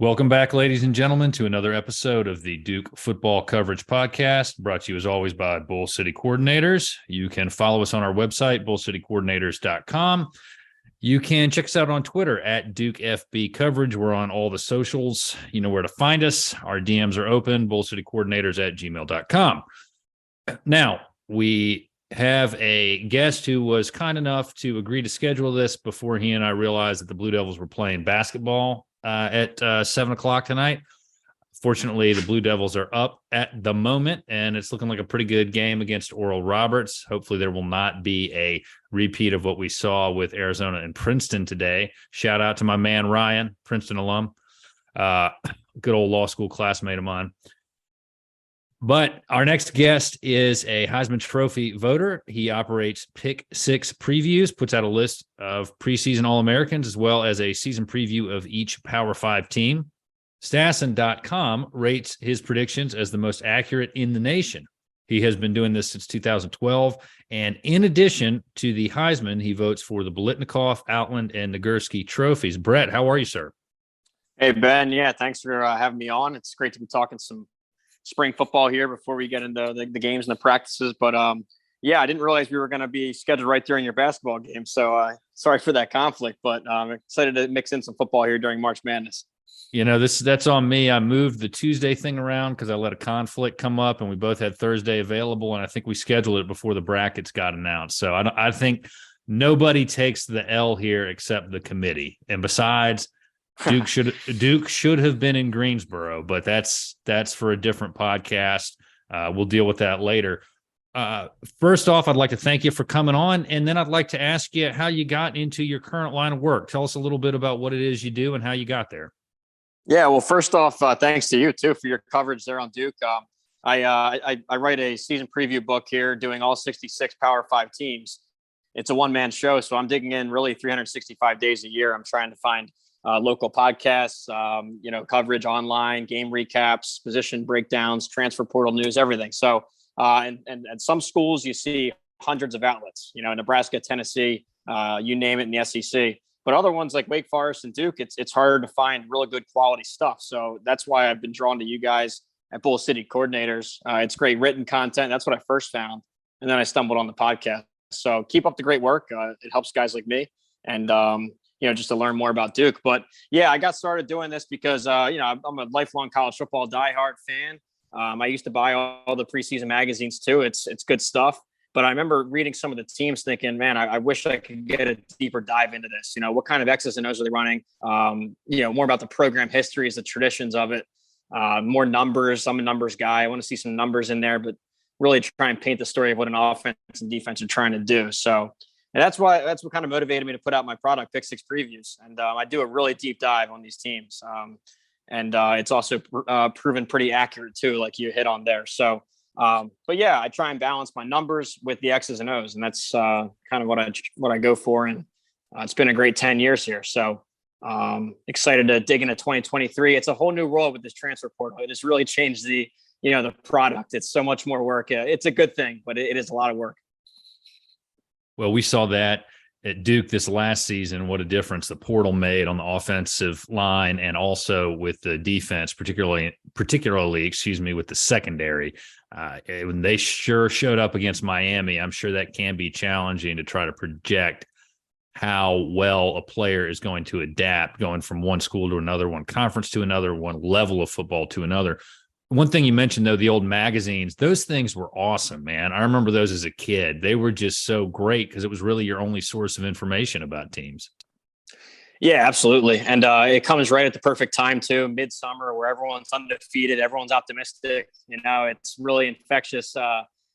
Welcome back, ladies and gentlemen, to another episode of the Duke Football Coverage Podcast, brought to you as always by Bull City Coordinators. You can follow us on our website, bullcitycoordinators.com. You can check us out on Twitter at DukeFB Coverage. We're on all the socials. You know where to find us. Our DMs are open, bullcitycoordinators@gmail.com. Now, we have a guest who was kind enough to agree to schedule this before he and I realized that the Blue Devils were playing basketball at 7 o'clock tonight. Fortunately, the Blue Devils are up at the moment, and it's looking like a pretty good game against Oral Roberts. Hopefully, there will not be a repeat of what we saw with Arizona and Princeton today. Shout out to my man, Ryan, Princeton alum, good old law school classmate of mine. But our next guest is a Heisman Trophy voter. He operates Pick Six Previews, puts out a list of preseason All-Americans, as well as a season preview of each Power 5 team. Stasson.com rates his predictions as the most accurate in the nation. He has been doing this since 2012. And in addition to the Heisman, he votes for the Biletnikoff, Outland, and Nagurski trophies. Brett, how are you, sir? Hey, Ben. Yeah, thanks for having me on. It's great to be talking some spring football here before we get into the games and the practices. But yeah, I didn't realize we were going to be scheduled right during your basketball game. So sorry for that conflict, but I'm excited to mix in some football here during March Madness. You know, that's on me. I moved the Tuesday thing around because I let a conflict come up, and we both had Thursday available, and I think we scheduled it before the brackets got announced. So I think nobody takes the L here except the committee. And besides, Duke should have been in Greensboro, but that's for a different podcast. We'll deal with that later. First off, I'd like to thank you for coming on, and then I'd like to ask you how you got into your current line of work. Tell us a little bit about what it is you do and how you got there. Yeah, well, first off, thanks to you too for your coverage there on Duke. I write a season preview book here, doing all 66 Power 5 teams. It's a one-man show, so I'm digging in really 365 days a year. I'm trying to find local podcasts, coverage online, game recaps, position breakdowns, transfer portal news, everything. So, and at some schools, you see hundreds of outlets, Nebraska, Tennessee, you name it in the SEC. But other ones like Wake Forest and Duke, it's harder to find really good quality stuff. So that's why I've been drawn to you guys at Bull City Coordinators. It's great written content. That's what I first found. And then I stumbled on the podcast. So keep up the great work. It helps guys like me. And, just to learn more about Duke. But yeah, I got started doing this because, I'm a lifelong college football diehard fan. I used to buy all the preseason magazines too. It's good stuff. But I remember reading some of the teams thinking, man, I wish I could get a deeper dive into this. What kind of X's and O's are they running? More about the program histories, the traditions of it, more numbers. I'm a numbers guy. I want to see some numbers in there, but really try and paint the story of what an offense and defense are trying to do. So, and that's what kind of motivated me to put out my product, Pick Six Previews. And I do a really deep dive on these teams. And it's also proven pretty accurate too, like you hit on there. So, but yeah, I try and balance my numbers with the X's and O's, and that's kind of what I go for. And it's been a great 10 years here. So excited to dig into 2023. It's a whole new world with this transfer portal. It has really changed the product. It's so much more work. It's a good thing, but it is a lot of work. Well, we saw that at Duke this last season, what a difference the portal made on the offensive line and also with the defense, particularly, with the secondary. When they sure showed up against Miami, I'm sure that can be challenging to try to project how well a player is going to adapt going from one school to another, one conference to another, one level of football to another. One thing you mentioned, though, the old magazines, those things were awesome, man. I remember those as a kid. They were just so great because it was really your only source of information about teams. Yeah, absolutely. And it comes right at the perfect time, too, midsummer, where everyone's undefeated, everyone's optimistic. It's really infectious.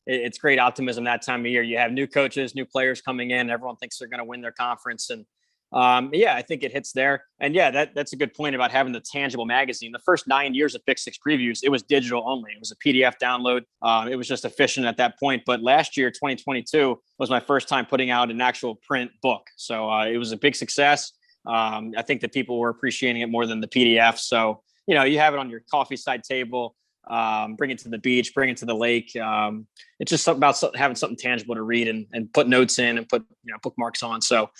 It's great optimism that time of year. You have new coaches, new players coming in. Everyone thinks they're going to win their conference. And I think it hits there. And yeah, that's a good point about having the tangible magazine. The first 9 years of Pick Six Previews, it was digital only. It was a PDF download. It was just efficient at that point. But last year, 2022, was my first time putting out an actual print book. So it was a big success. I think that people were appreciating it more than the PDF. So, you have it on your coffee side table, bring it to the beach, bring it to the lake. It's just something about having something tangible to read and put notes in and put, bookmarks on. So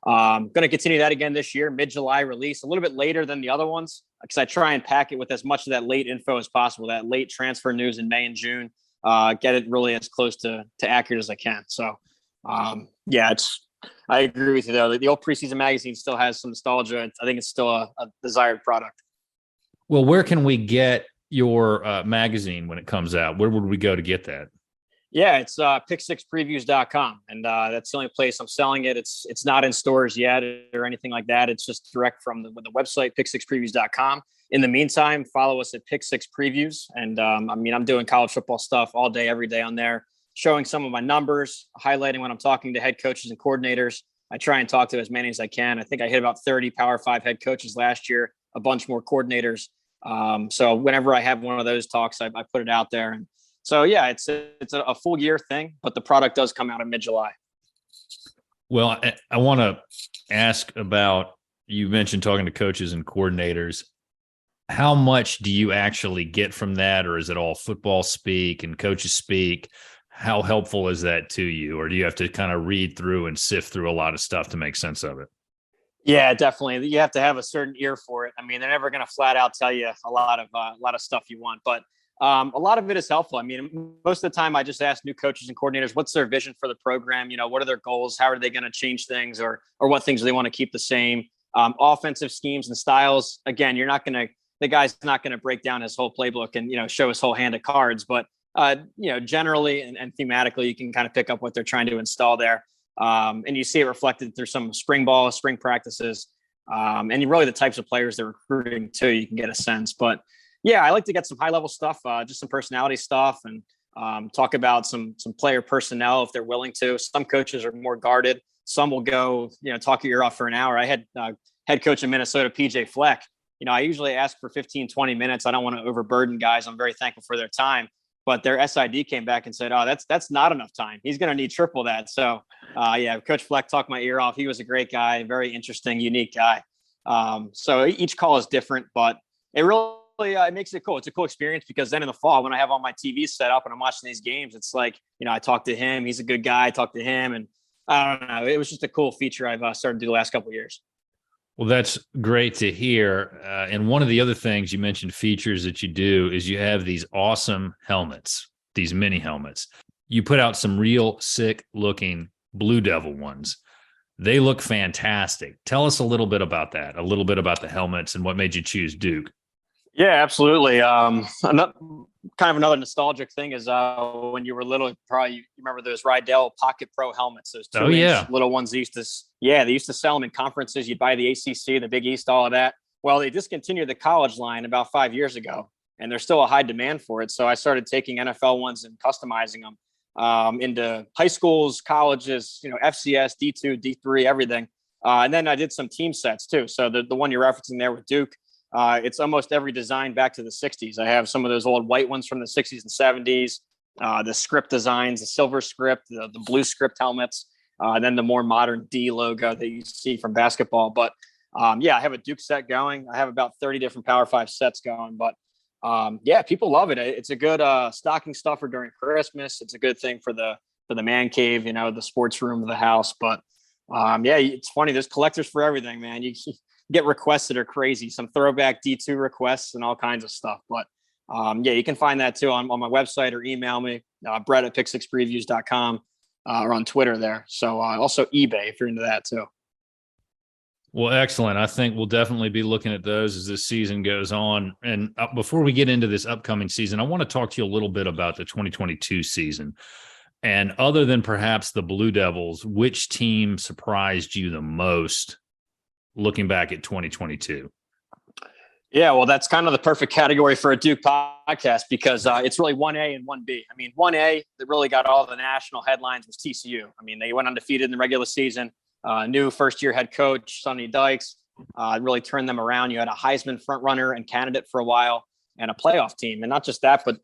Going to continue that again this year, mid-July release, a little bit later than the other ones, because I try and pack it with as much of that late info as possible, that late transfer news in May and June, get it really as close to accurate as I can. So, I agree with you, though. The old preseason magazine still has some nostalgia. I think it's still a desired product. Well, where can we get your magazine when it comes out? Where would we go to get that? Yeah, it's pick6previews.com. And that's the only place I'm selling it. It's not in stores yet or anything like that. It's just direct from the website, pick6previews.com. In the meantime, follow us at Pick6 Previews. And I'm doing college football stuff all day, every day on there, showing some of my numbers, highlighting when I'm talking to head coaches and coordinators. I try and talk to as many as I can. I think I hit about 30 Power 5 head coaches last year, a bunch more coordinators. So whenever I have one of those talks, I put it out there. And so, yeah, it's a full year thing, but the product does come out in mid-July. Well, I want to ask about, you mentioned talking to coaches and coordinators. How much do you actually get from that, or is it all football speak and coaches speak? How helpful is that to you? Or do you have to kind of read through and sift through a lot of stuff to make sense of it? Yeah, definitely. You have to have a certain ear for it. I mean, they're never going to flat out tell you a lot of stuff you want, but a lot of it is helpful. I mean, most of the time I just ask new coaches and coordinators, what's their vision for the program? What are their goals? How are they going to change things, or what things do they want to keep the same? Offensive schemes and styles. Again, the guy's not going to break down his whole playbook and, show his whole hand of cards, but generally and thematically, you can kind of pick up what they're trying to install there. And you see it reflected through some spring practices, and really the types of players they're recruiting too. You can get a sense, but yeah, I like to get some high level stuff, just some personality stuff, and talk about some player personnel if they're willing to. Some coaches are more guarded. Some will go, talk your ear off for an hour. I had head coach in Minnesota, PJ Fleck. I usually ask for 15, 20 minutes. I don't want to overburden guys. I'm very thankful for their time. But their SID came back and said, "Oh, that's not enough time. He's going to need triple that." So, Coach Fleck talked my ear off. He was a great guy, very interesting, unique guy. So each call is different, but it really it makes it cool. It's a cool experience, because then in the fall, when I have all my TVs set up and I'm watching these games, it's like, I talk to him. He's a good guy. I talk to him, and I don't know. It was just a cool feature I've started to do the last couple of years. Well, that's great to hear. And one of the other things you mentioned, features that you do, is you have these awesome helmets, these mini helmets. You put out some real sick looking Blue Devil ones. They look fantastic. Tell us a little bit about that, a little bit about the helmets and what made you choose Duke. Yeah, absolutely. Another nostalgic thing is when you were little, probably you remember those Rydell Pocket Pro helmets, those 2-inch little ones. They used to sell them in conferences. You'd buy the ACC, the Big East, all of that. Well, they discontinued the college line about 5 years ago, and there's still a high demand for it. So I started taking NFL ones and customizing them into high schools, colleges, FCS, D2, D3, everything. And then I did some team sets too. So the one you're referencing there with Duke, it's almost every design back to the 60s. I have some of those old white ones from the 60s and 70s, the script designs, the silver script, the blue script helmets, then the more modern D logo that you see from basketball. But I have a Duke set going. I have about 30 different Power 5 sets going. But people love it. It's a good stocking stuffer during Christmas. It's a good thing for the man cave, the sports room of the house. But it's funny. There's collectors for everything, man. You get requests that are crazy, some throwback D2 requests and all kinds of stuff. But you can find that too on my website, or email me, Brett at pick6previews.com, or on Twitter there. So also eBay if you're into that too. Well, excellent. I think we'll definitely be looking at those as this season goes on. And before we get into this upcoming season, I want to talk to you a little bit about the 2022 season. And other than perhaps the Blue Devils, which team surprised you the most looking back at 2022? Yeah, well, that's kind of the perfect category for a Duke podcast, because it's really 1A and 1B. I mean, 1A that really got all the national headlines was TCU. I mean, they went undefeated in the regular season. New first-year head coach, Sonny Dykes, really turned them around. You had a Heisman frontrunner and candidate for a while, and a playoff team. And not just that, but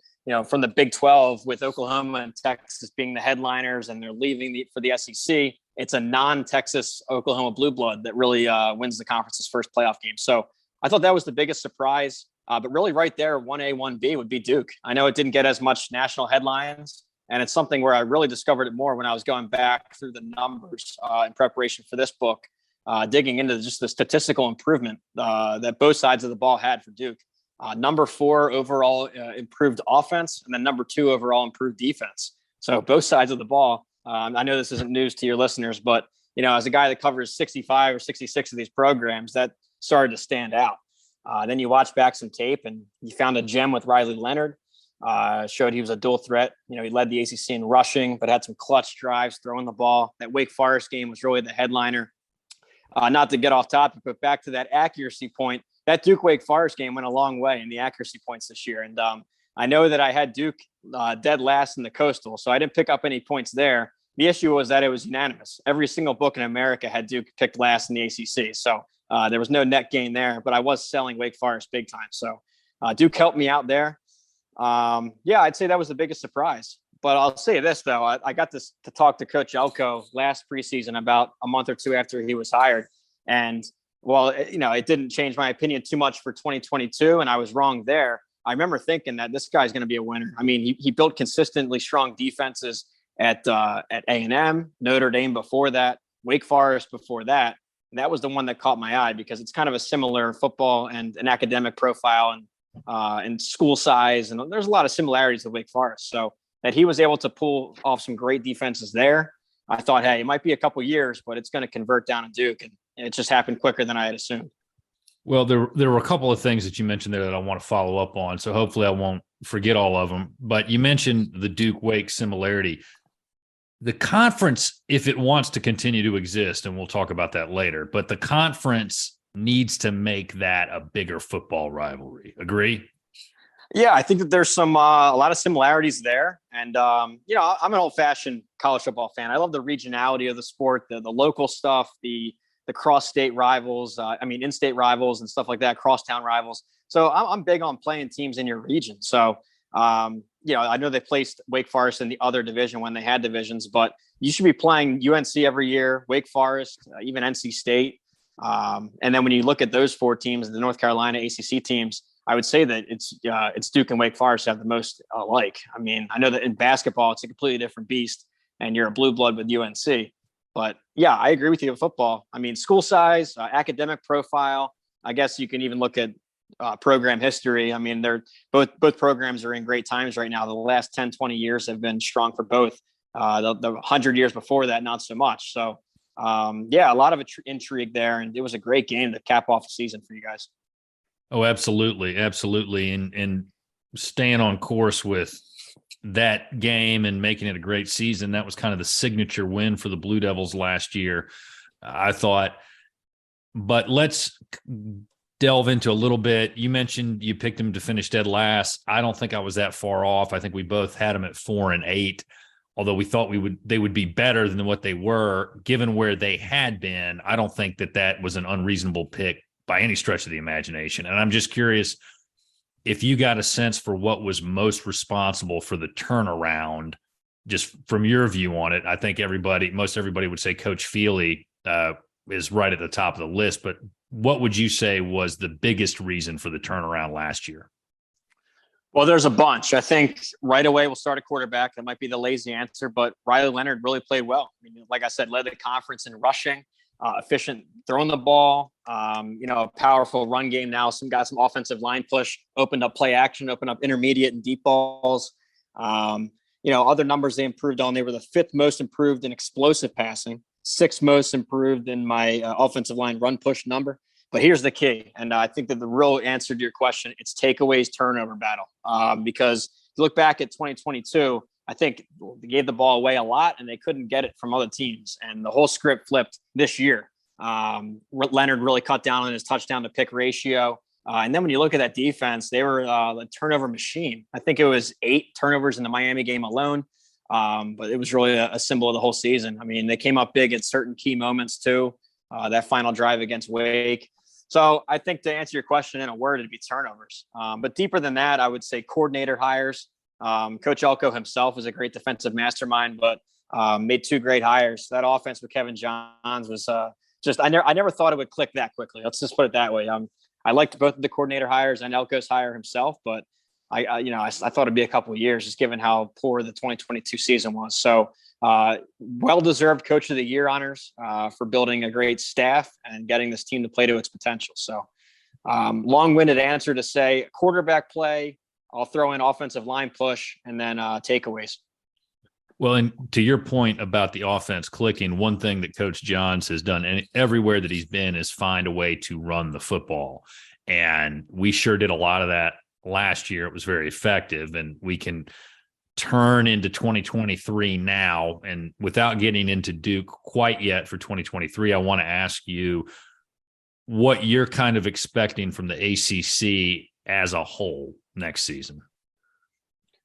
from the Big 12, with Oklahoma and Texas being the headliners, and they're leaving for the SEC, it's a non-Texas Oklahoma blue blood that really wins the conference's first playoff game. So I thought that was the biggest surprise. But really right there, 1A, 1B would be Duke. I know it didn't get as much national headlines, and it's something where I really discovered it more when I was going back through the numbers in preparation for this book. digging into just the statistical improvement that both sides of the ball had for Duke. Number 4 overall improved offense, and then number 2 overall improved defense. So both sides of the ball. I know this isn't news to your listeners, but as a guy that covers 65 or 66 of these programs, that started to stand out. Then you watch back some tape, and you found a gem with Riley Leonard. Showed he was a dual threat. He led the ACC in rushing, but had some clutch drives throwing the ball. That Wake Forest game was really the headliner. Not to get off topic, but back to that accuracy point, that Duke Wake Forest game went a long way in the accuracy points this year. And I know that I had Duke dead last in the Coastal, so I didn't pick up any points there. The issue was that it was unanimous. Every single book in America had Duke picked last in the ACC. So there was no net gain there, but I was selling Wake Forest big time. So Duke helped me out there. I'd say that was the biggest surprise. But I'll say this, though. I got to talk to Coach Elko last preseason, about a month or two after he was hired. And, well, it didn't change my opinion too much for 2022, and I was wrong there. I remember thinking that this guy's going to be a winner. I mean, he built consistently strong defenses at A&M, Notre Dame before that, Wake Forest before that. And that was the one that caught my eye because it's kind of a similar football and an academic profile and school size. And there's a lot of similarities with Wake Forest. So that he was able to pull off some great defenses there, I thought, hey, it might be a couple years, but it's going to convert down to Duke. And it just happened quicker than I had assumed. Well, there were a couple of things that you mentioned there that I want to follow up on. So hopefully I won't forget all of them. But you mentioned the Duke-Wake similarity. The conference, if it wants to continue to exist, and we'll talk about that later, but the conference needs to make that a bigger football rivalry. Agree? Yeah, I think that there's a lot of similarities there. And, I'm an old-fashioned college football fan. I love the regionality of the sport, the local stuff, the cross-state rivals, in-state rivals and stuff like that, cross-town rivals. So I'm big on playing teams in your region. So, I know they placed Wake Forest in the other division when they had divisions, but you should be playing UNC every year, Wake Forest, even NC State. And then when you look at those 4 teams, the North Carolina ACC teams, I would say that it's Duke and Wake Forest have the most alike. I mean, I know that in basketball, it's a completely different beast, and you're a blue blood with UNC. But yeah, I agree with you with football. I mean, school size, academic profile. I guess you can even look at program history. I mean, they're both programs are in great times right now. The last 10, 20 years have been strong for both. The 100 years before that, not so much. So, a lot of intrigue there, and it was a great game to cap off the season for you guys. Oh, absolutely. Absolutely. And staying on course with that game and making it a great season, that was kind of the signature win for the Blue Devils last year, I thought. But let's delve into a little bit. You mentioned you picked them to finish dead last. I don't think I was that far off. I think we both had them at 4-8, although we thought they would be better than what they were given where they had been. I don't think that was an unreasonable pick by any stretch of the imagination. And I'm just curious if you got a sense for what was most responsible for the turnaround, just from your view on it. I think most everybody would say Coach Feely is right at the top of the list, but what would you say was the biggest reason for the turnaround last year? Well, there's a bunch. I think right away we'll start a quarterback. That might be the lazy answer, but Riley Leonard really played well. I mean, like I said, led the conference in rushing, efficient throwing the ball, a powerful run game now. Got some offensive line push, opened up play action, opened up intermediate and deep balls. Other numbers they improved on. They were the 5th most improved in explosive passing, 6th most improved in my offensive line run push number. But here's the key, and I think that the real answer to your question, it's takeaways turnover battle. Because if you look back at 2022, I think they gave the ball away a lot, and they couldn't get it from other teams. And the whole script flipped this year. Leonard really cut down on his touchdown to pick ratio. And then when you look at that defense, they were a turnover machine. I think it was 8 turnovers in the Miami game alone. But it was really a symbol of the whole season. I mean, they came up big at certain key moments too. That final drive against Wake. So I think to answer your question in a word, it'd be turnovers. But deeper than that, I would say coordinator hires. Coach Elko himself is a great defensive mastermind, but made 2 great hires. That offense with Kevin Johns was I never thought it would click that quickly. Let's just put it that way. I liked both of the coordinator hires and Elko's hire himself, but I thought it'd be a couple of years just given how poor the 2022 season was. So Well-deserved Coach of the Year honors for building a great staff and getting this team to play to its potential. So long-winded answer to say quarterback play, I'll throw in offensive line push, and then takeaways. Well, and to your point about the offense clicking, one thing that Coach Johns has done everywhere that he's been is find a way to run the football. And we sure did a lot of that last year. It was very effective, and we can turn into 2023 now. And without getting into Duke quite yet for 2023, I want to ask you what you're kind of expecting from the ACC as a whole next season.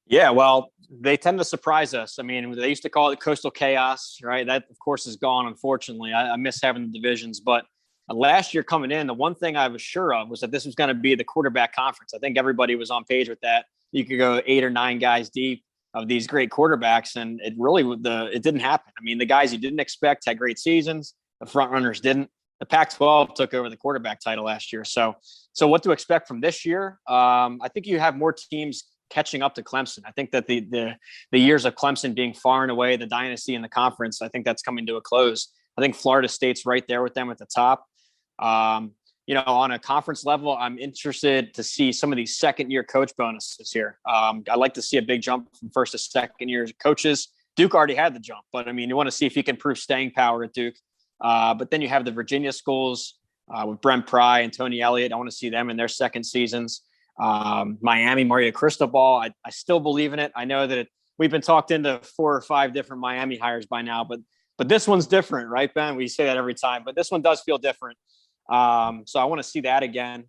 Yeah, well, they tend to surprise us. I mean, they used to call it coastal chaos, right? That, of course, is gone, unfortunately. I miss having the divisions. But last year coming in, the one thing I was sure of was that this was going to be the quarterback conference. I think everybody was on page with that. You could go 8 or 9 guys deep of these great quarterbacks, and it didn't happen. I mean, the guys you didn't expect had great seasons. The front runners didn't. The Pac-12 took over the quarterback title last year. So what to expect from this year? I think you have more teams catching up to Clemson. I think that the years of Clemson being far and away the dynasty in the conference, I think that's coming to a close. I think Florida State's right there with them at the top. On a conference level, I'm interested to see some of these second-year coach bonuses here. I'd like to see a big jump from first to second-year coaches. Duke already had the jump, but I mean, you want to see if he can prove staying power at Duke. But then you have the Virginia schools with Brent Pry and Tony Elliott. I want to see them in their second seasons. Miami, Mario Cristobal. I still believe in it. I know that we've been talked into 4 or 5 different Miami hires by now, but this one's different, right, Ben? We say that every time, but this one does feel different. So I want to see that again.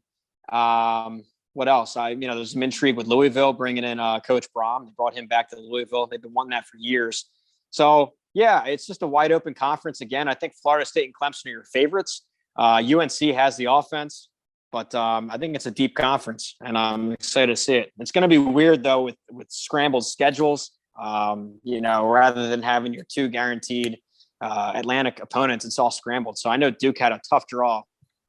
What else? There's some intrigue with Louisville bringing in Coach Braum. They brought him back to Louisville. They've been wanting that for years. So yeah, it's just a wide open conference again. I think Florida State and Clemson are your favorites. UNC has the offense. But I think it's a deep conference, and I'm excited to see it. It's going to be weird, though, with scrambled schedules. Rather than having your 2 guaranteed Atlantic opponents, it's all scrambled. So I know Duke had a tough draw.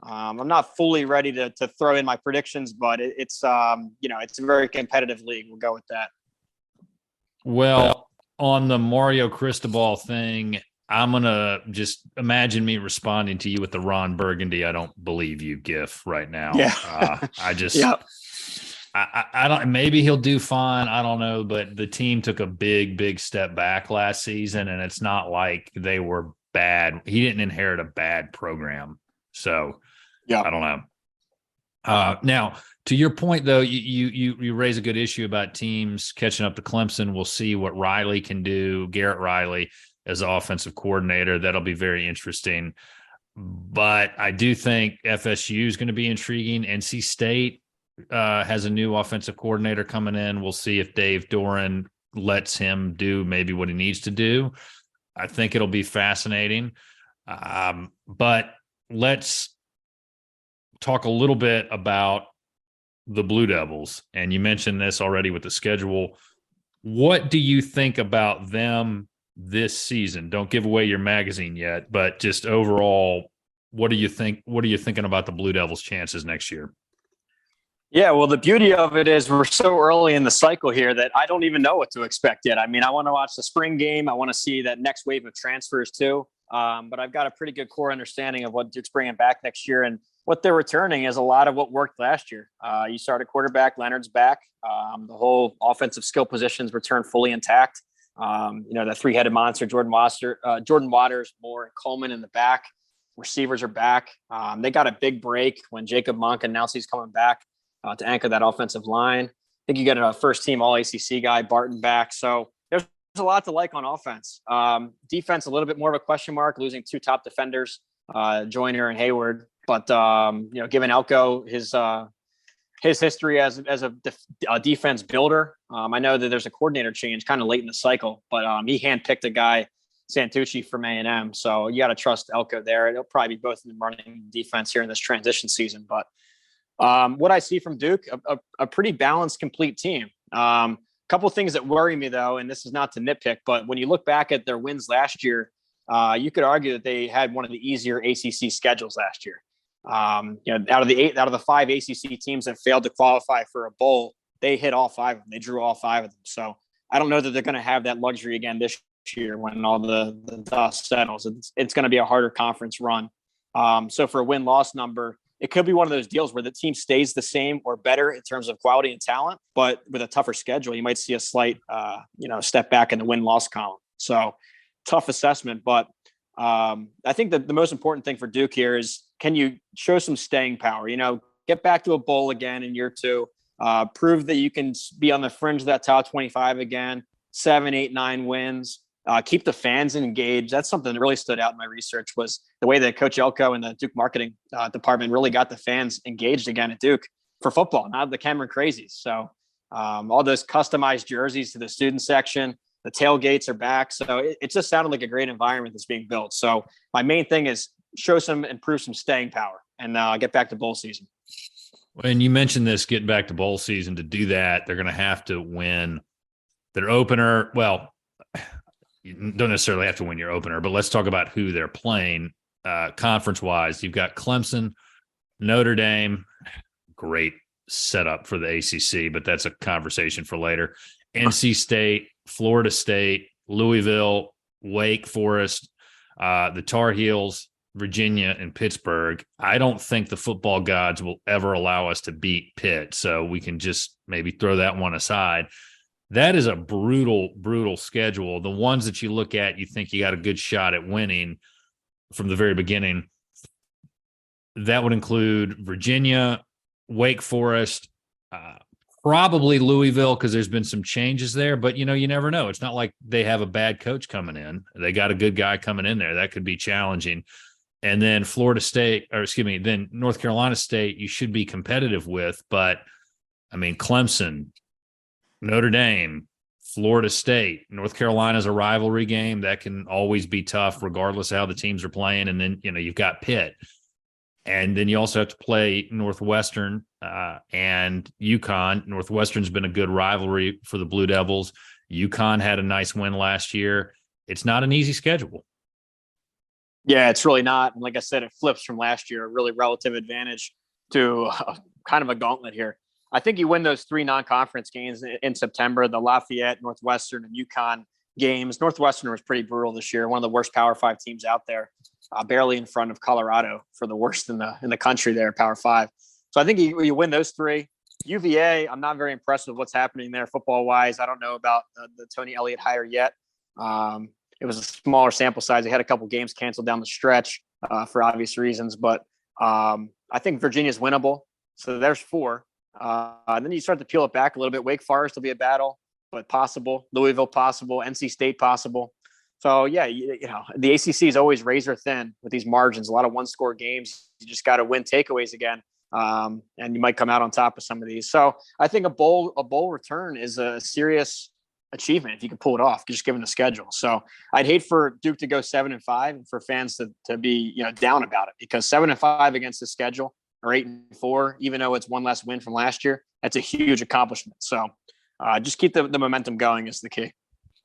I'm not fully ready to throw in my predictions, but it's a very competitive league. We'll go with that. Well, on the Mario Cristobal thing, I'm going to just imagine me responding to you with the Ron Burgundy, I don't believe you gif right now. Yeah. Yep. I don't, maybe he'll do fine. I don't know, but the team took a big step back last season, and it's not like they were bad. He didn't inherit a bad program. So yeah, I don't know. Now, to your point, though, you raise a good issue about teams catching up to Clemson. We'll see what Riley can do, Garrett Riley, as offensive coordinator. That'll be very interesting. But I do think FSU is going to be intriguing. NC State has a new offensive coordinator coming in. We'll see if Dave Doran lets him do maybe what he needs to do. I think it'll be fascinating. But let's talk a little bit about the Blue Devils. And you mentioned this already with the schedule. What do you think about them this season? Don't give away your magazine yet, but just overall, what do you think? What are you thinking about the Blue Devils' chances next year? Yeah, well, the beauty of it is we're so early in the cycle here that I don't even know what to expect yet. I mean, I want to watch the spring game. I want to see that next wave of transfers too. But I've got a pretty good core understanding of what Duke's bringing back next year, and what they're returning is a lot of what worked last year. You started quarterback, Leonard's back. The whole offensive skill positions return fully intact. The 3-headed monster, Jordan Waters, Moore, and Coleman in the back. Receivers are back. They got a big break when Jacob Monk announced he's coming back to anchor that offensive line. I think you got a first-team All-ACC guy, Barton, back. So there's a lot to like on offense. Defense, a little bit more of a question mark, losing 2 top defenders, Joyner and Hayward. But given Elko his history as a defense builder, I know that there's a coordinator change kind of late in the cycle, but he handpicked a guy, Santucci, from A&M. So you got to trust Elko there. It'll probably be both in the running defense here in this transition season. But what I see from Duke, a pretty balanced, complete team. A couple of things that worry me, though, and this is not to nitpick, but when you look back at their wins last year, you could argue that they had one of the easier ACC schedules last year. Out of the 5 ACC teams that failed to qualify for a bowl, they hit all 5 of them. They drew all 5 of them. So I don't know that they're going to have that luxury again this year when all the dust settles. It's going to be a harder conference run. So for a win-loss number, it could be one of those deals where the team stays the same or better in terms of quality and talent, but with a tougher schedule, you might see a slight, step back in the win-loss column. So tough assessment, but I think that the most important thing for Duke here is, can you show some staying power? Get back to a bowl again in year 2, prove that you can be on the fringe of that top 25 again, 7, 8, 9 wins. Keep the fans engaged. That's something that really stood out in my research, was the way that Coach Elko and the Duke marketing department really got the fans engaged again at Duke for football, not the Cameron Crazies. So all those customized jerseys to the student section, the tailgates are back. So it just sounded like a great environment that's being built. So my main thing is improve some staying power and get back to bowl season. When you mentioned this, getting back to bowl season, to do that, they're going to have to win their opener. Well, you don't necessarily have to win your opener, but let's talk about who they're playing conference-wise. You've got Clemson, Notre Dame, great setup for the ACC, but that's a conversation for later. NC State, Florida State, Louisville, Wake Forest, the Tar Heels, Virginia, and Pittsburgh. I don't think the football gods will ever allow us to beat Pitt, so we can just maybe throw that one aside. That is a brutal, brutal schedule. The ones that you look at, you think you got a good shot at winning from the very beginning. That would include Virginia, Wake Forest, probably Louisville, because there's been some changes there. But, you never know. It's not like they have a bad coach coming in. They got a good guy coming in there. That could be challenging. And then then North Carolina State, you should be competitive with. But, Clemson, Notre Dame, Florida State, North Carolina's a rivalry game that can always be tough regardless of how the teams are playing. And then, you've got Pitt. And then you also have to play Northwestern and UConn. Northwestern's been a good rivalry for the Blue Devils. UConn had a nice win last year. It's not an easy schedule. Yeah, it's really not. And like I said, it flips from last year, a really relative advantage to kind of a gauntlet here. I think you win those 3 non-conference games in September, the Lafayette, Northwestern, and UConn games. Northwestern was pretty brutal this year, one of the worst Power 5 teams out there, barely in front of Colorado for the worst in the country there, Power 5. So I think you win those 3. UVA, I'm not very impressed with what's happening there football-wise. I don't know about the Tony Elliott hire yet. It was a smaller sample size. They had a couple games canceled down the stretch for obvious reasons, but I think Virginia's winnable. So there's 4. And then you start to peel it back a little bit. Wake Forest will be a battle, but possible. Louisville possible. NC State possible. So yeah, the ACC is always razor thin with these margins. A lot of one-score games. You just got to win takeaways again, and you might come out on top of some of these. So I think a bowl return is a serious achievement if you can pull it off, just given the schedule. So I'd hate for Duke to go 7-5 and for fans to be down about it, because 7-5 against the schedule, or 8-4, even though it's one less win from last year, that's a huge accomplishment. So just keep the momentum going is the key.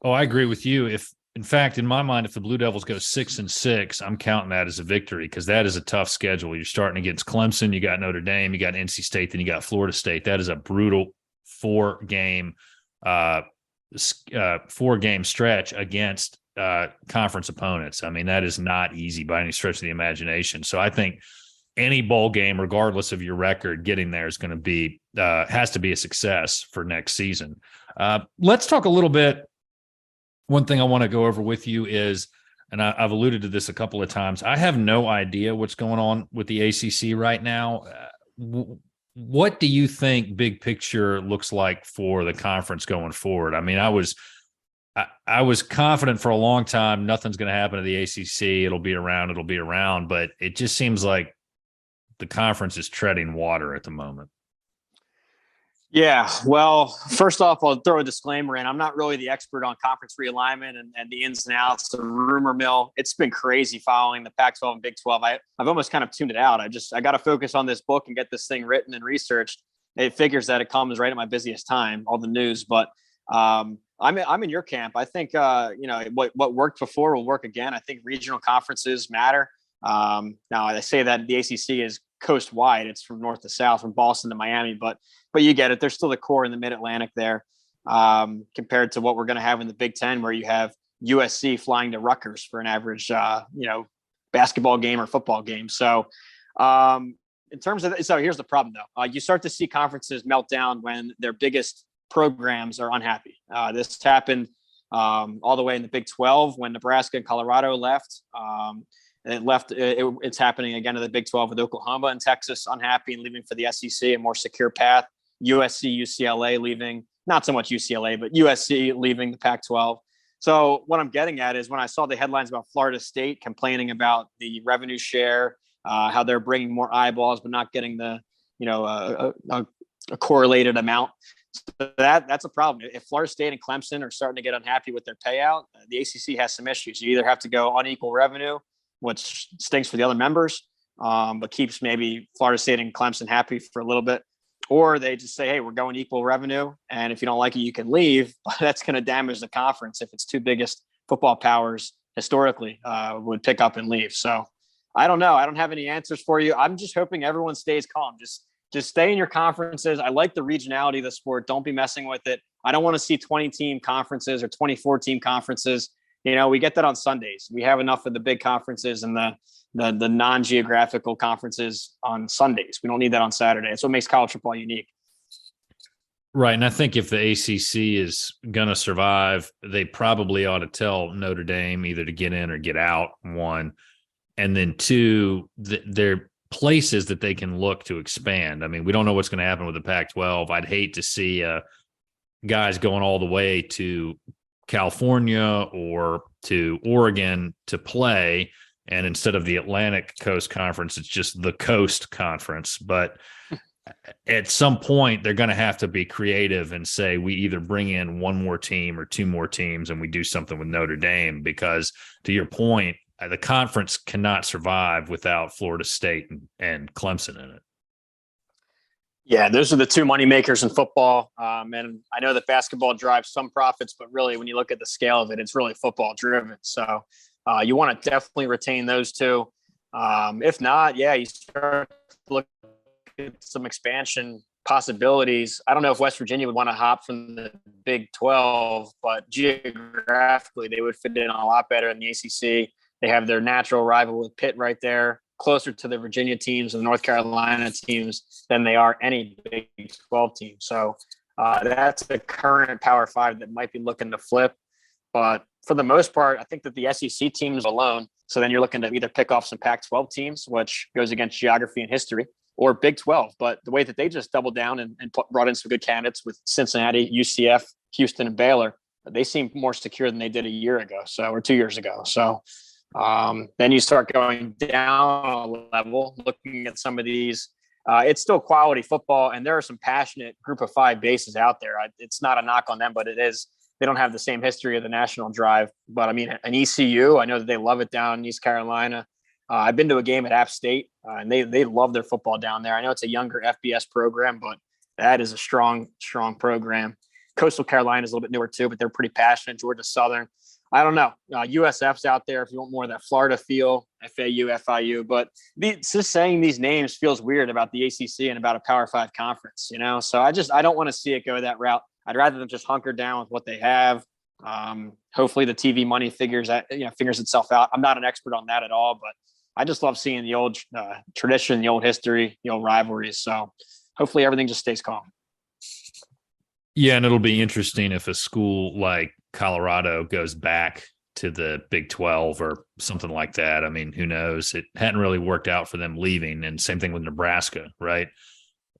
Oh, I agree with you. In fact, in my mind, if the Blue Devils go 6-6, I'm counting that as a victory, because that is a tough schedule. You're starting against Clemson, you got Notre Dame, you got NC State, then you got Florida State. That is a brutal 4-game stretch against conference opponents. That is not easy by any stretch of the imagination. So I think any bowl game, regardless of your record, getting there is going to be has to be a success for next season. Let's talk a little bit. One thing I want to go over with you is, and I've alluded to this a couple of times, I have no idea what's going on with the ACC right now. What do you think big picture looks like for the conference going forward? I was confident for a long time nothing's going to happen to the ACC. It'll be around, but it just seems like the conference is treading water at the moment. Yeah, well, first off, I'll throw a disclaimer in. I'm not really the expert on conference realignment and the ins and outs, the rumor mill. It's been crazy following the Pac-12 and Big 12. I've almost kind of tuned it out. I got to focus on this book and get this thing written and researched. It figures that it comes right at my busiest time, all the news. But I'm in your camp. I think what worked before will work again. I think regional conferences matter. Now I say that the ACC is coast wide. It's from north to south, from Boston to Miami, but you get it. There's still the core in the Mid-Atlantic there, compared to what we're going to have in the Big Ten, where you have USC flying to Rutgers for an average, basketball game or football game. So in terms of, so here's the problem though. You start to see conferences melt down when their biggest programs are unhappy. This happened all the way in the Big 12 when Nebraska and Colorado left. It's happening again in the Big 12 with Oklahoma and Texas unhappy and leaving for the SEC, a more secure path. USC, UCLA leaving, not so much UCLA, but USC leaving the Pac-12. So what I'm getting at is when I saw the headlines about Florida State complaining about the revenue share, how they're bringing more eyeballs but not getting the, a correlated amount. So that's a problem. If Florida State and Clemson are starting to get unhappy with their payout, the ACC has some issues. You either have to go unequal revenue, which stinks for the other members, but keeps maybe Florida State and Clemson happy for a little bit, or they just say, hey, we're going equal revenue, and if you don't like it, you can leave. But that's going to damage the conference if its two biggest football powers historically would pick up and leave. So I don't know. I don't have any answers for you. I'm just hoping everyone stays calm. Just stay in your conferences. I like the regionality of the sport. Don't be messing with it. I don't want to see 20-team conferences or 24-team conferences. We get that on Sundays. We have enough of the big conferences and the non-geographical conferences on Sundays. We don't need that on Saturday. That's what makes college football unique. Right. And I think if the ACC is going to survive, they probably ought to tell Notre Dame either to get in or get out, one. And then two, they're places that they can look to expand. I mean, we don't know what's going to happen with the Pac-12. I'd hate to see guys going all the way to California or to Oregon to play, and instead of the Atlantic Coast Conference, it's just the Coast Conference. But at some point, they're going to have to be creative and say we either bring in one more team or two more teams and we do something with Notre Dame, because to your point, the conference cannot survive without Florida State and Clemson in it. Yeah, those are the two money makers in football. And I know that basketball drives some profits, but really when you look at the scale of it, it's really football driven. So you want to definitely retain those two. If not, you start to look at some expansion possibilities. I don't know if West Virginia would want to hop from the Big 12, but geographically they would fit in a lot better in the ACC. They have their natural rival with Pitt right there, closer to the Virginia teams and the North Carolina teams than they are any Big 12 team. So that's the current Power 5 that might be looking to flip. But for the most part, I think that the SEC teams alone, so then you're looking to either pick off some Pac-12 teams, which goes against geography and history, or Big 12. But the way that they just doubled down and brought in some good candidates with Cincinnati, UCF, Houston, and Baylor, they seem more secure than they did a year ago, or 2 years ago. So then you start going down a level, looking at some of these. It's still quality football, and there are some passionate group of 5 bases out there. It's not a knock on them, but it is. They don't have the same history of the national drive. But I mean, an ECU, I know that they love it down in East Carolina. I've been to a game at App State, and they love their football down there. I know it's a younger FBS program, but that is a strong program. Coastal Carolina is a little bit newer too, but they're pretty passionate. Georgia Southern. I don't know. USF's out there if you want more of that Florida feel, FAU, FIU. But just saying these names feels weird about the ACC and about a Power 5 conference, So I don't want to see it go that route. I'd rather them just hunker down with what they have. Hopefully the TV money figures itself out. I'm not an expert on that at all, but I just love seeing the old tradition, the old history, the old rivalries. So hopefully everything just stays calm. Yeah, and it'll be interesting if a school like Colorado goes back to the Big 12 or something like that. I mean, who knows? It hadn't really worked out for them leaving, and same thing with Nebraska, right?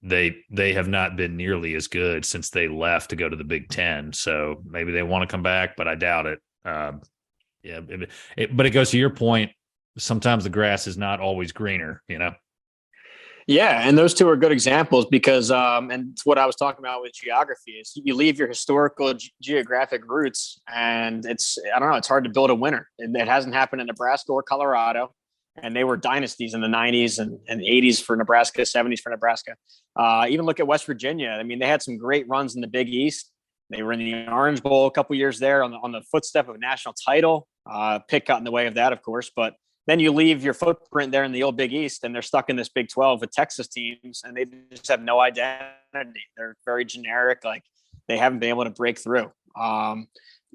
They have not been nearly as good since they left to go to the Big 10. So maybe they want to come back, but I doubt it. But it goes to your point. Sometimes the grass is not always greener, Yeah, and those two are good examples because, and it's what I was talking about with geography, is you leave your historical geographic roots, and it's hard to build a winner. It hasn't happened in Nebraska or Colorado, and they were dynasties in the 90s and 80s for Nebraska, 70s for Nebraska. Even look at West Virginia. I mean, they had some great runs in the Big East. They were in the Orange Bowl a couple years there on the footstep of a national title. Pitt got in the way of that, of course, but then you leave your footprint there in the old Big East, and they're stuck in this Big 12 with Texas teams, and they just have no identity. They're very generic. Like, they haven't been able to break through.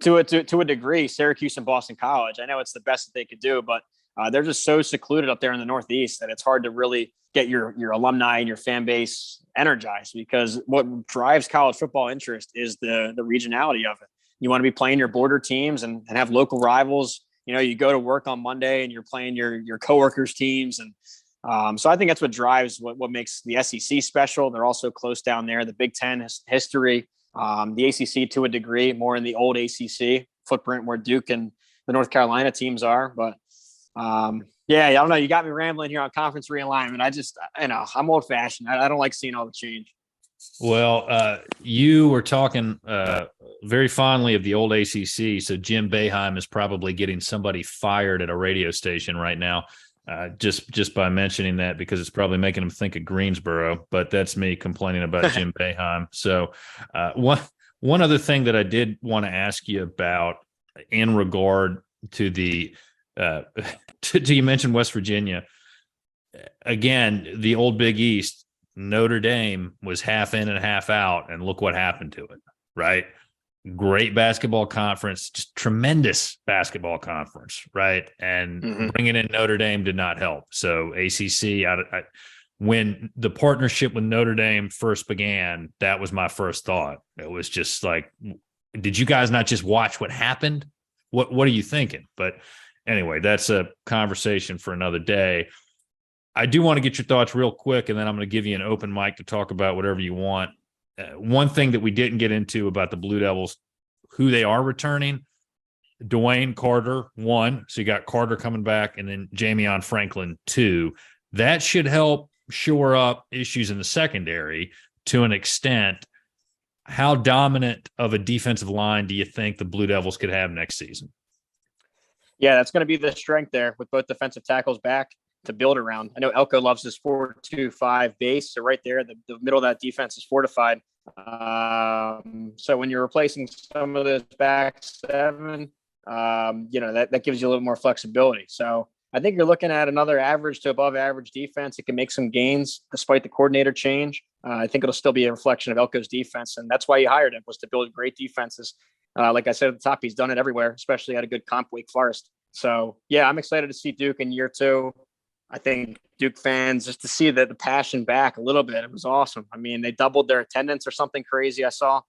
To a degree, Syracuse and Boston College. I know it's the best that they could do, but they're just so secluded up there in the Northeast that it's hard to really get your alumni and your fan base energized, because what drives college football interest is the regionality of it. You want to be playing your border teams and have local rivals. You go to work on Monday and you're playing your coworkers' teams. And so I think that's what drives what makes the SEC special. They're also close down there. The Big Ten has history. The ACC to a degree, more in the old ACC footprint where Duke and the North Carolina teams are. But yeah, I don't know. You got me rambling here on conference realignment. I'm old fashioned. I don't like seeing all the change. Well, you were talking very fondly of the old ACC. So Jim Boeheim is probably getting somebody fired at a radio station right now. Just by mentioning that, because it's probably making him think of Greensboro, but that's me complaining about Jim Boeheim. So one other thing that I did want to ask you about in regard to the you mentioned West Virginia. Again, the old Big East, Notre Dame was half in and half out, and look what happened to it, right? Great basketball conference, just tremendous basketball conference, right? And bringing in Notre Dame did not help. So ACC, when the partnership with Notre Dame first began, that was my first thought. It was just like, did you guys not just watch what happened? What are you thinking? But anyway, that's a conversation for another day. I do want to get your thoughts real quick, and then I'm going to give you an open mic to talk about whatever you want. One thing that we didn't get into about the Blue Devils, who they are returning, Dwayne Carter, 1. So you got Carter coming back, and then Jamion Franklin, 2. That should help shore up issues in the secondary to an extent. How dominant of a defensive line do you think the Blue Devils could have next season? Yeah, that's going to be the strength there with both defensive tackles back to build around. I know Elko loves his 4-2-5 base. So right there, the middle of that defense is fortified. So when you're replacing some of those back 7, that gives you a little more flexibility. So I think you're looking at another average to above average defense. It can make some gains despite the coordinator change. I think it'll still be a reflection of Elko's defense. And that's why you hired him, was to build great defenses. Like I said at the top, he's done it everywhere, especially at a good comp, Wake Forest. So yeah, I'm excited to see Duke in year 2. I think Duke fans, just to see the passion back a little bit, it was awesome. I mean, they doubled their attendance or something crazy I saw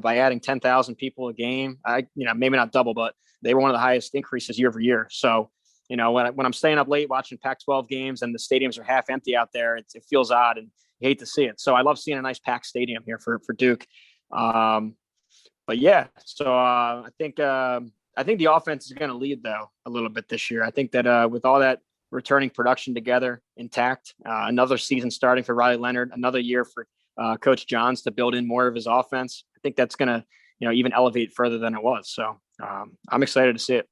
by adding 10,000 people a game. Maybe not double, but they were one of the highest increases year over year. So, when I'm staying up late watching Pac-12 games and the stadiums are half empty out there, it feels odd and you hate to see it. So I love seeing a nice packed stadium here for Duke. But yeah, so I think the offense is going to lead though a little bit this year. I think that with all that returning production together intact, another season starting for Riley Leonard, another year for Coach Johns to build in more of his offense. I think that's going to, even elevate further than it was. So I'm excited to see it.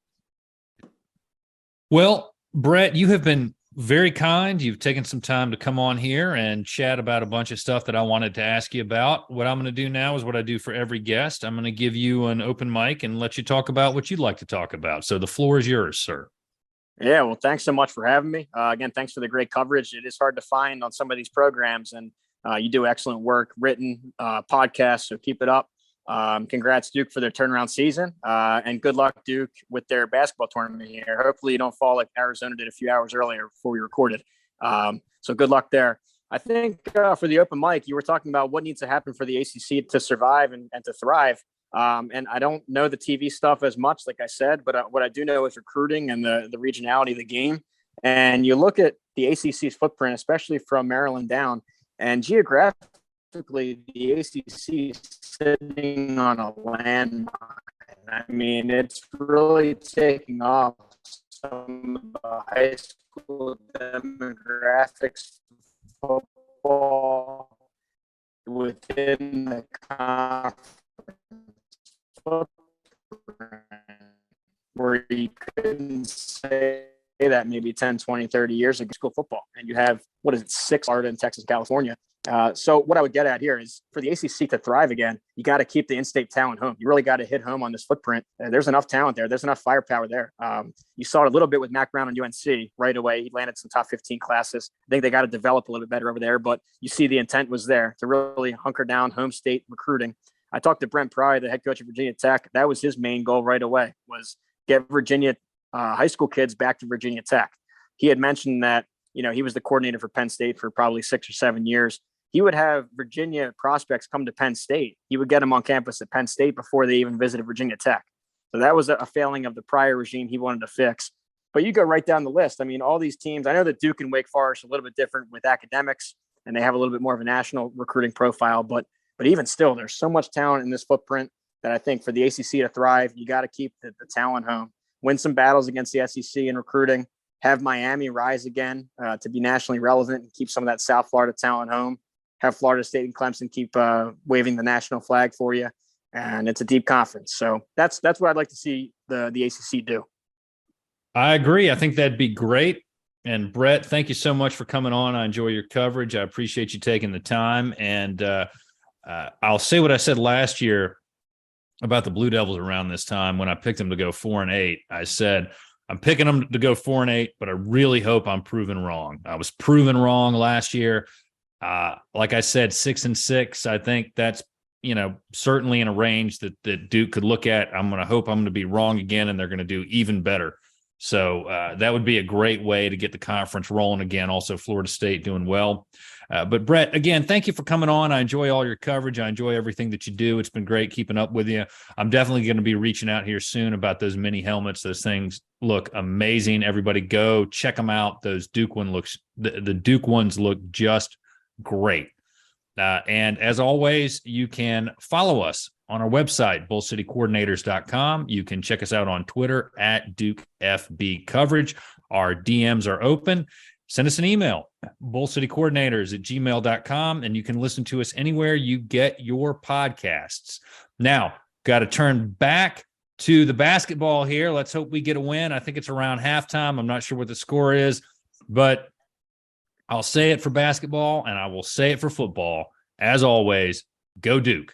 Well, Brett, you have been very kind. You've taken some time to come on here and chat about a bunch of stuff that I wanted to ask you about. What I'm going to do now is what I do for every guest. I'm going to give you an open mic and let you talk about what you'd like to talk about. So the floor is yours, sir. Yeah, well, thanks so much for having me. Again, thanks for the great coverage. It is hard to find on some of these programs, and you do excellent work, written podcasts, so keep it up. Congrats, Duke, for their turnaround season, and good luck, Duke, with their basketball tournament here. Hopefully you don't fall like Arizona did a few hours earlier before we recorded. So good luck there. I think for the open mic, you were talking about what needs to happen for the ACC to survive and to thrive. And I don't know the TV stuff as much, like I said, but what I do know is recruiting and the regionality of the game. And you look at the ACC's footprint, especially from Maryland down, and geographically, the ACC is sitting on a landmine. I mean, it's really taking off. Some of the high school demographics of football within the conference where you couldn't say that maybe 10, 20, 30 years ago, school football. And you have, 6 Florida and Texas, California. So what I would get at here is for the ACC to thrive again, you got to keep the in-state talent home. You really got to hit home on this footprint. There's enough talent there. There's enough firepower there. You saw it a little bit with Mac Brown and UNC right away. He landed some top 15 classes. I think they got to develop a little bit better over there, but you see the intent was there to really hunker down home state recruiting. I talked to Brent Pry, the head coach of Virginia Tech. That was his main goal right away, was get Virginia high school kids back to Virginia Tech. He had mentioned that, he was the coordinator for Penn State for probably 6 or 7 years. He would have Virginia prospects come to Penn State. He would get them on campus at Penn State before they even visited Virginia Tech. So that was a failing of the prior regime he wanted to fix. But you go right down the list. I mean, all these teams, I know that Duke and Wake Forest are a little bit different with academics, and they have a little bit more of a national recruiting profile. But even still, there's so much talent in this footprint that I think for the ACC to thrive, you got to keep the talent home, win some battles against the SEC in recruiting, have Miami rise again to be nationally relevant and keep some of that South Florida talent home, have Florida State and Clemson keep waving the national flag for you. And it's a deep conference. So that's what I'd like to see the ACC do. I agree. I think that'd be great. And Brett, thank you so much for coming on. I enjoy your coverage. I appreciate you taking the time. And I'll say what I said last year about the Blue Devils around this time when I picked them to go 4-8. I said, I'm picking them to go 4-8, but I really hope I'm proven wrong. I was proven wrong last year. Like I said, 6-6. I think that's, certainly in a range that Duke could look at. I'm going to hope I'm going to be wrong again, and they're going to do even better. So that would be a great way to get the conference rolling again. Also, Florida State doing well. But Brett, again, thank you for coming on. I enjoy all your coverage. I enjoy everything that you do. It's been great keeping up with you. I'm definitely going to be reaching out here soon about those mini helmets. Those things look amazing. Everybody go check them out. Those Duke the Duke ones look just great. And as always, you can follow us on our website, bullcitycoordinators.com. You can check us out on Twitter at DukeFBCoverage. Our DMs are open. Send us an email, bullcitycoordinators@gmail.com, and you can listen to us anywhere you get your podcasts. Now, got to turn back to the basketball here. Let's hope we get a win. I think it's around halftime. I'm not sure what the score is, but I'll say it for basketball, and I will say it for football. As always, go Duke.